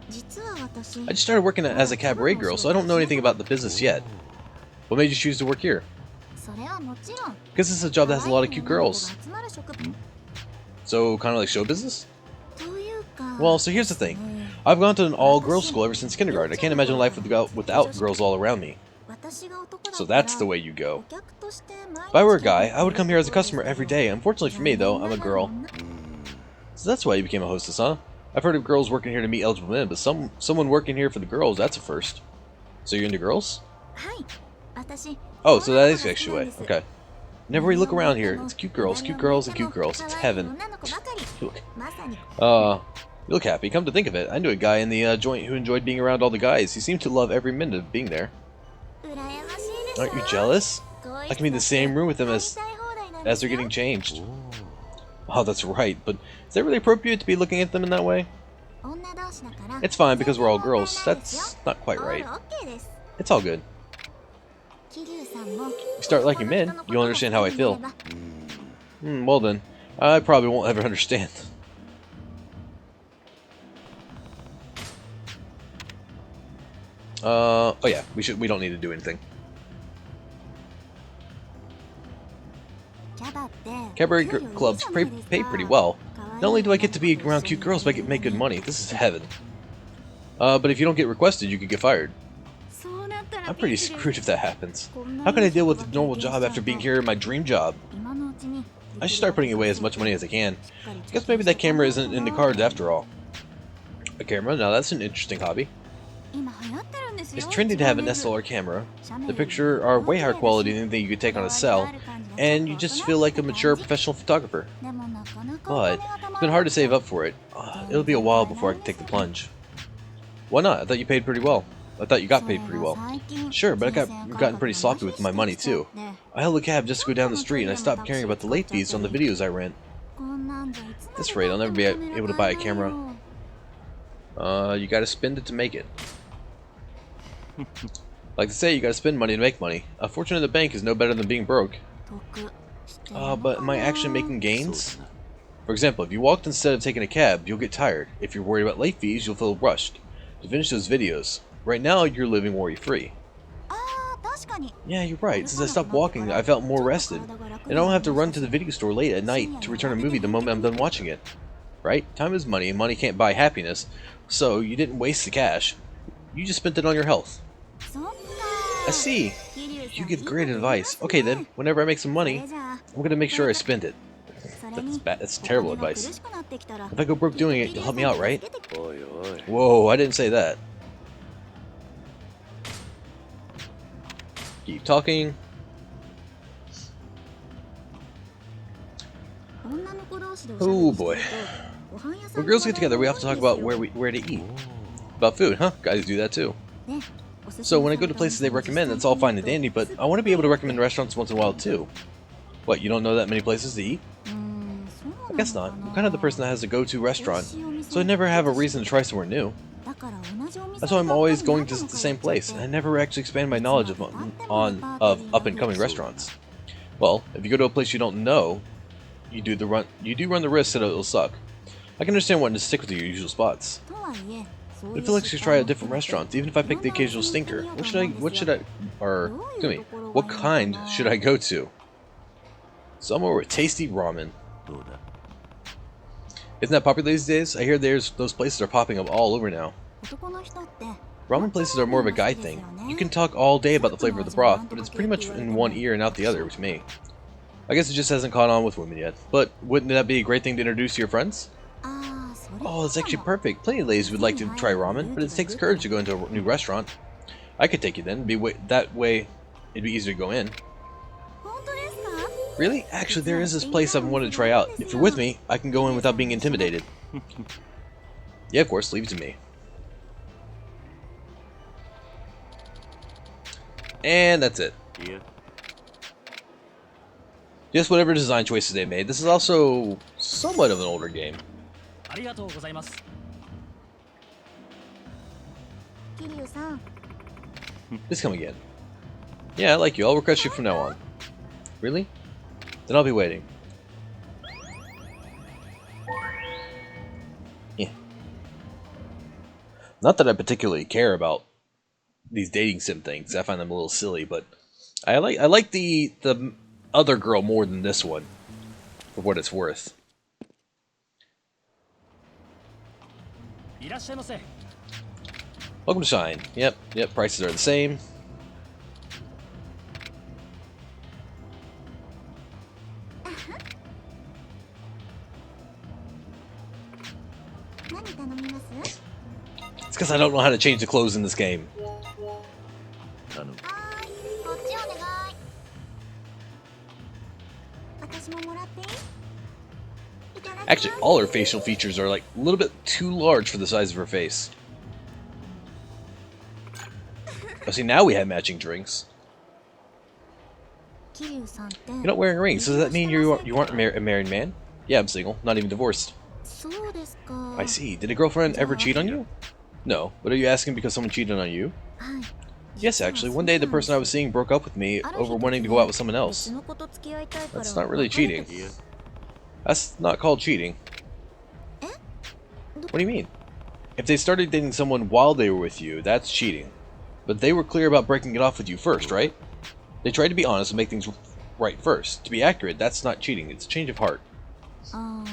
I just started working as a cabaret girl, so I don't know anything about the business yet. What made you choose to work here? Because it's a job that has a lot of cute girls. So, kind of like show business? Well, so here's the thing. I've gone to an all-girls school ever since kindergarten. I can't imagine life without girls all around me. So that's the way you go. If I were a guy, I would come here as a customer every day. Unfortunately for me, though, I'm a girl. So that's why you became a hostess, huh? I've heard of girls working here to meet eligible men, but someone working here for the girls, that's a first. So you're into girls? Oh, so that is actually way. Okay. Whenever we look around here, it's cute girls, and cute girls. It's heaven. Look. You look happy. Come to think of it, I knew a guy in the joint who enjoyed being around all the guys. He seemed to love every minute of being there. Aren't you jealous? I can be in the same room with them as they're getting changed. Oh, that's right, but is that really appropriate to be looking at them in that way? It's fine because we're all girls. That's not quite right. It's all good. You start liking men, you'll understand how I feel. Well then, I probably won't ever understand. Oh yeah, we don't need to do anything. Cabaret clubs pay pretty well. Not only do I get to be around cute girls, but I get to make good money. This is heaven. But if you don't get requested, you could get fired. I'm pretty screwed if that happens. How can I deal with a normal job after being here in my dream job? I should start putting away as much money as I can. Guess maybe that camera isn't in the cards after all. A camera? Now that's an interesting hobby. It's trendy to have an SLR camera. The pictures are way higher quality than anything you could take on a cell, and you just feel like a mature professional photographer. But it's been hard to save up for it. It'll be a while before I can take the plunge. Why not? I thought you paid pretty well. I thought you got paid pretty well. Sure, but I've gotten pretty sloppy with my money too. I held a cab just to go down the street and I stopped caring about the late fees on the videos I rent. At this rate, I'll never be able to buy a camera. You gotta spend it to make it. Like they say, you gotta spend money to make money. A fortune in the bank is no better than being broke. But am I actually making gains? For example, if you walked instead of taking a cab, you'll get tired. If you're worried about late fees, you'll feel rushed to finish those videos. Right now, you're living worry-free. Yeah, you're right. Since I stopped walking, I felt more rested. And I don't have to run to the video store late at night to return a movie the moment I'm done watching it. Right? Time is money, and money can't buy happiness. So, you didn't waste the cash. You just spent it on your health. I see. You give great advice. Okay then, whenever I make some money, I'm gonna make sure I spend it. That's bad. That's terrible advice. If I go broke doing it, you'll help me out, right? Whoa, I didn't say that. Keep talking. Oh boy. When girls get together, we have to talk about where to eat. About food, huh? Guys do that too. So when I go to places they recommend, that's all fine and dandy, but I want to be able to recommend restaurants once in a while too. What, you don't know that many places to eat? I guess not. I'm kind of the person that has a go-to restaurant, so I never have a reason to try somewhere new. That's why I'm always going to the same place, and I never actually expand my knowledge of up-and-coming restaurants. Well, if you go to a place you don't know, you do run the risk that it'll suck. I can understand wanting to stick with your usual spots. I feel like I should try out different restaurants, even if I pick the occasional stinker. What kind should I go to? Somewhere with tasty ramen. Isn't that popular these days? I hear those places are popping up all over now. Ramen places are more of a guy thing. You can talk all day about the flavor of the broth, but it's pretty much in one ear and out the other with me. I guess it just hasn't caught on with women yet. But wouldn't that be a great thing to introduce to your friends? Oh, that's actually perfect. Plenty of ladies would like to try ramen, but it takes courage to go into a new restaurant. I could take you then. That way, it'd be easier to go in. Really? Actually, there is this place I've wanted to try out. If you're with me, I can go in without being intimidated. Yeah, of course. Leave it to me. And that's it. Yeah. Just whatever design choices they made. This is also somewhat of an older game. Please come again. Yeah, I like you. I'll request you from now on. Really? Then I'll be waiting. Yeah. Not that I particularly care about these dating sim things. I find them a little silly, but I like the other girl more than this one, for what it's worth. Welcome to Shine. Yep, prices are the same. It's because I don't know how to change the clothes in this game. Actually, all her facial features are like a little bit too large for the size of her face. Oh, see, now we have matching drinks. You're not wearing rings, so does that mean you aren't a married man? Yeah, I'm single, not even divorced. I see. Did a girlfriend ever cheat on you? No, but are you asking because someone cheated on you? Yes, actually. One day the person I was seeing broke up with me over wanting to go out with someone else. That's not really cheating. That's not called cheating. What do you mean? If they started dating someone while they were with you, that's cheating. But they were clear about breaking it off with you first, right? They tried to be honest and make things right first. To be accurate, that's not cheating, it's a change of heart. Oh,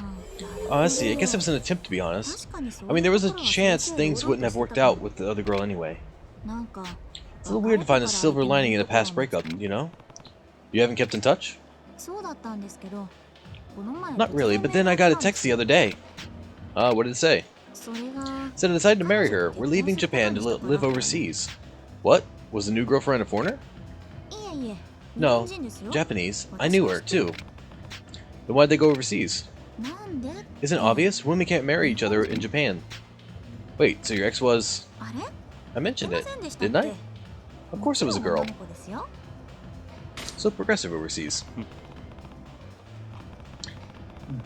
I see. I guess it was an attempt to be honest. I mean, there was a chance things wouldn't have worked out with the other girl anyway. It's a little weird to find a silver lining in a past breakup, you know? You haven't kept in touch? Not really, but then I got a text the other day. What did it say? It said I decided to marry her. We're leaving Japan to live overseas. What? Was the new girlfriend a foreigner? No, Japanese. I knew her, too. Then why'd they go overseas? Isn't it obvious? Women can't marry each other in Japan. Wait, so your ex was... I mentioned it, didn't I? Of course it was a girl. So progressive overseas.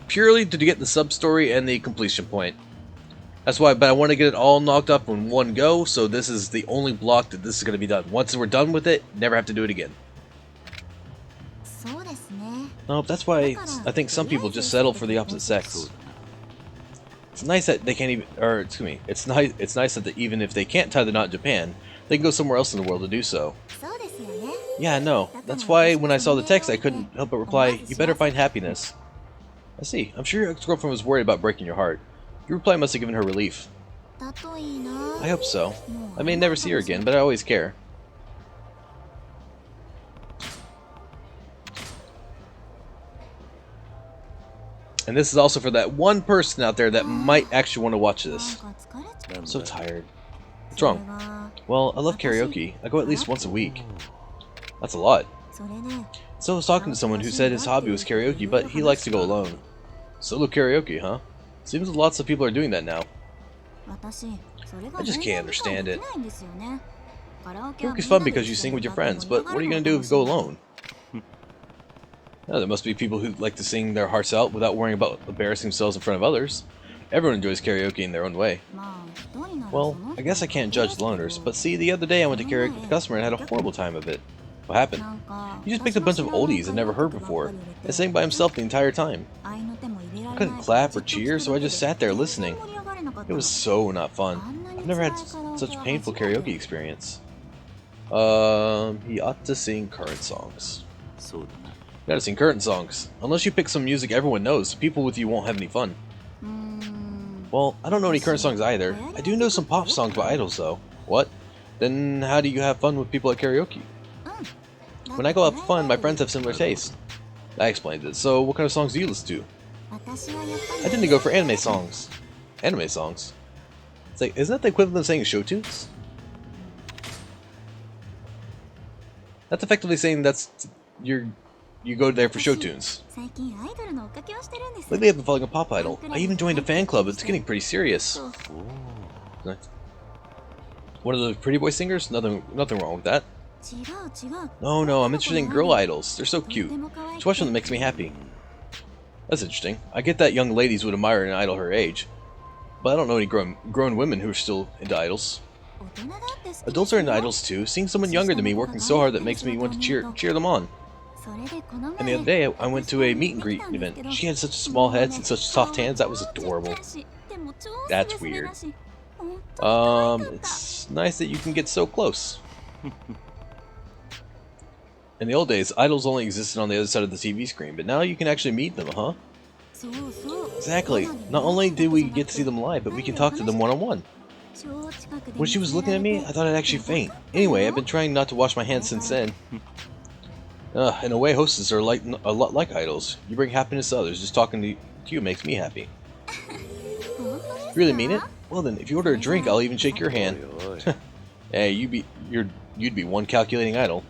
Purely to get the sub-story and the completion point. That's why, but I want to get it all knocked up in one go, so this is the only block that this is going to be done. Once we're done with it, never have to do it again. No, that's why I think some people just settle for the opposite sex. It's nice that they can't even, or excuse me, it's nice that even if they can't tie the knot in Japan, they can go somewhere else in the world to do so. Yeah, no, that's why when I saw the text I couldn't help but reply, you better find happiness. I see, I'm sure your ex-girlfriend was worried about breaking your heart. Your reply must have given her relief. I hope so. I may never see her again, but I always care. And this is also for that one person out there that might actually want to watch this. I'm so tired. What's wrong? Well, I love karaoke. I go at least once a week. That's a lot. So I was talking to someone who said his hobby was karaoke, but he likes to go alone. Solo karaoke, huh? Seems lots of people are doing that now. I just can't understand it. Karaoke's fun because you sing with your friends, but what are you going to do if you go alone? Oh, there must be people who like to sing their hearts out without worrying about embarrassing themselves in front of others. Everyone enjoys karaoke in their own way. Well, I guess I can't judge loners, but see, the other day I went to karaoke with a customer and had a horrible time of it. What happened? He just picked a bunch of oldies I'd never heard before, and sang by himself the entire time. I couldn't clap or cheer, so I just sat there listening. It was so not fun. I've never had such painful karaoke experience. He ought to sing current songs. You gotta sing current songs. Unless you pick some music everyone knows, people with you won't have any fun. Well, I don't know any current songs either. I do know some pop songs by idols though. What? Then how do you have fun with people at karaoke? When I go out for fun, my friends have similar tastes. That explains it. So what kind of songs do you listen to? I tend to go for anime songs. Anime songs? It's like, isn't that the equivalent of saying show tunes? That's effectively saying you go there for show tunes. Lately I've been following a pop idol. I even joined a fan club. It's getting pretty serious. One of the pretty boy singers? Nothing wrong with that. No, I'm interested in girl idols. They're so cute. Just watching them makes me happy. That's interesting. I get that young ladies would admire an idol her age, but I don't know any grown women who are still into idols. Adults are into idols too. Seeing someone younger than me working so hard that makes me want to cheer them on. And the other day, I went to a meet and greet event. She had such small heads and such soft hands. That was adorable. That's weird. It's nice that you can get so close. In the old days, idols only existed on the other side of the TV screen, but now you can actually meet them, huh? Exactly. Not only did we get to see them live, but we can talk to them one-on-one. When she was looking at me, I thought I'd actually faint. Anyway, I've been trying not to wash my hands since then. In a way, hostesses are a lot like idols. You bring happiness to others. Just talking to you makes me happy. You really mean it? Well then, if you order a drink, I'll even shake your hand. Hey, you'd be one calculating idol.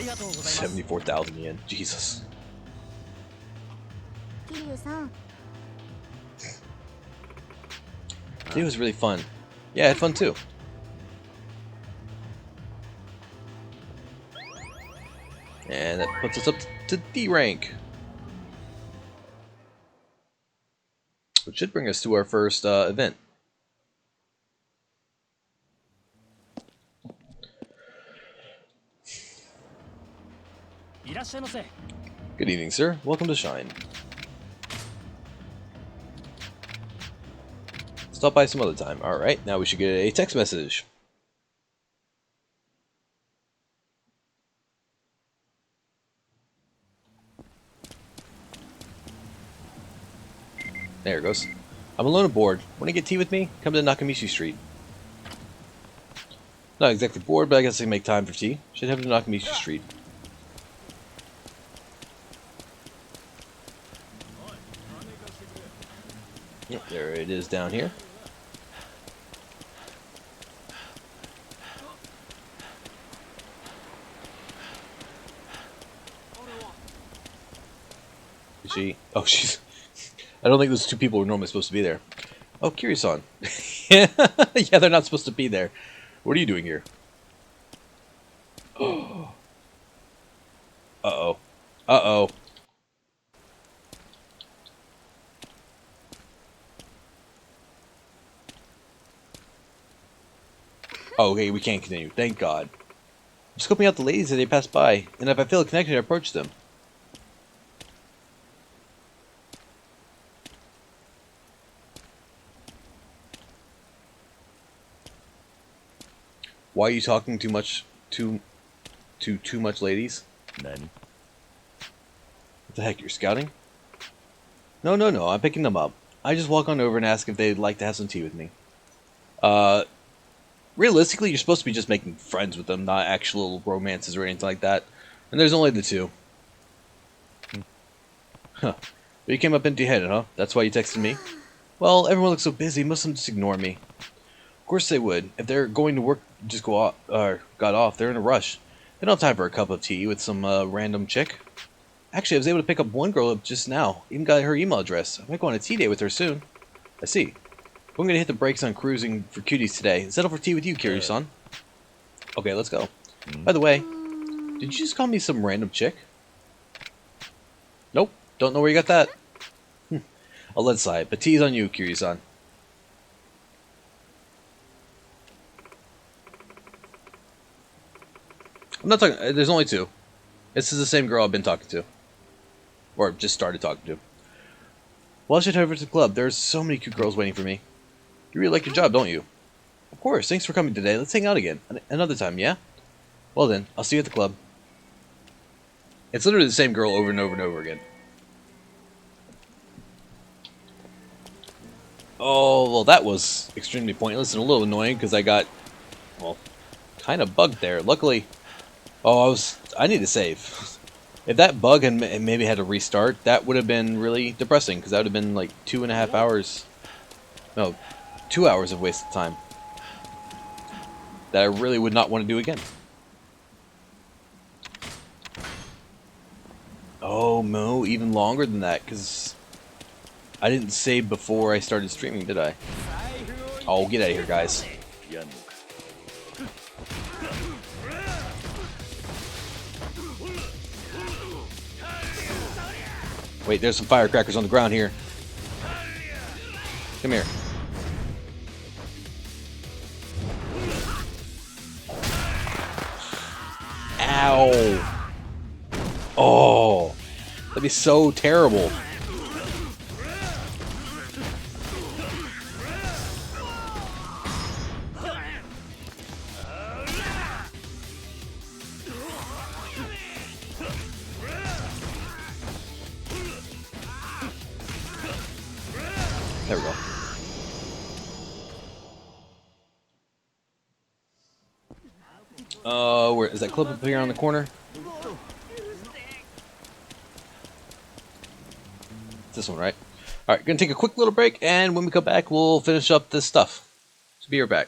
74,000 yen. Jesus. It was really fun. Yeah, I had fun too. And that puts us up to D rank. Which should bring us to our first event. Good evening, sir. Welcome to Shine. Stop by some other time. Alright, now we should get a text message. There it goes. I'm alone aboard. Want to get tea with me? Come to Nakamichi Street. Not exactly bored, but I guess I can make time for tea. Should head to Nakamichi Street. Yep, there it is down here. Is she? Oh, she's... I don't think those two people were normally supposed to be there. Oh, Kiryu-san. Yeah, they're not supposed to be there. What are you doing here? Uh-oh. Uh-oh. Oh, okay, we can't continue. Thank God. I'm scoping out the ladies as they pass by, and if I feel a connection, I approach them. Why are you talking too much to too much ladies? None. What the heck, you're scouting? No, I'm picking them up. I just walk on over and ask if they'd like to have some tea with me. Realistically, you're supposed to be just making friends with them, not actual romances or anything like that. And there's only the two. Huh. But you came up empty-headed, huh? That's why you texted me? Well, everyone looks so busy, most of them just ignore me. Of course they would. If they're going to work, just go off, or got off, they're in a rush. They don't have time for a cup of tea with some random chick. Actually, I was able to pick up one girl up just now. Even got her email address. I might go on a tea date with her soon. I see. I'm gonna hit the brakes on cruising for cuties today. Settle for tea with you, Kiryu-san. Okay, let's go. By the way, did you just call me some random chick? Nope. Don't know where you got that. I'll let it slide, but tea's on you, Kiryu-san. I'm not talking... There's only two. This is the same girl I've been talking to. Or just started talking to. Well, I should head over to the club. There's so many cute girls waiting for me. You really like your job, don't you? Of course. Thanks for coming today. Let's hang out again. Another time, yeah? Well then, I'll see you at the club. It's literally the same girl over and over and over again. Oh, well that was extremely pointless and a little annoying because I got, well, kind of bugged there. Luckily, I need to save. If that bug and maybe had to restart, that would have been really depressing because that would have been like 2.5 hours. No, 2 hours of wasted time. That I really would not want to do again. Oh, no, even longer than that because I didn't save before I started streaming, did I? Oh, get out of here, guys. Wait, there's some firecrackers on the ground here. Come here. Ow. Oh. That'd be so terrible. There we go. Where is that clip up here on the corner? This one, right? Alright, gonna take a quick little break, and when we come back, we'll finish up this stuff. So be right back.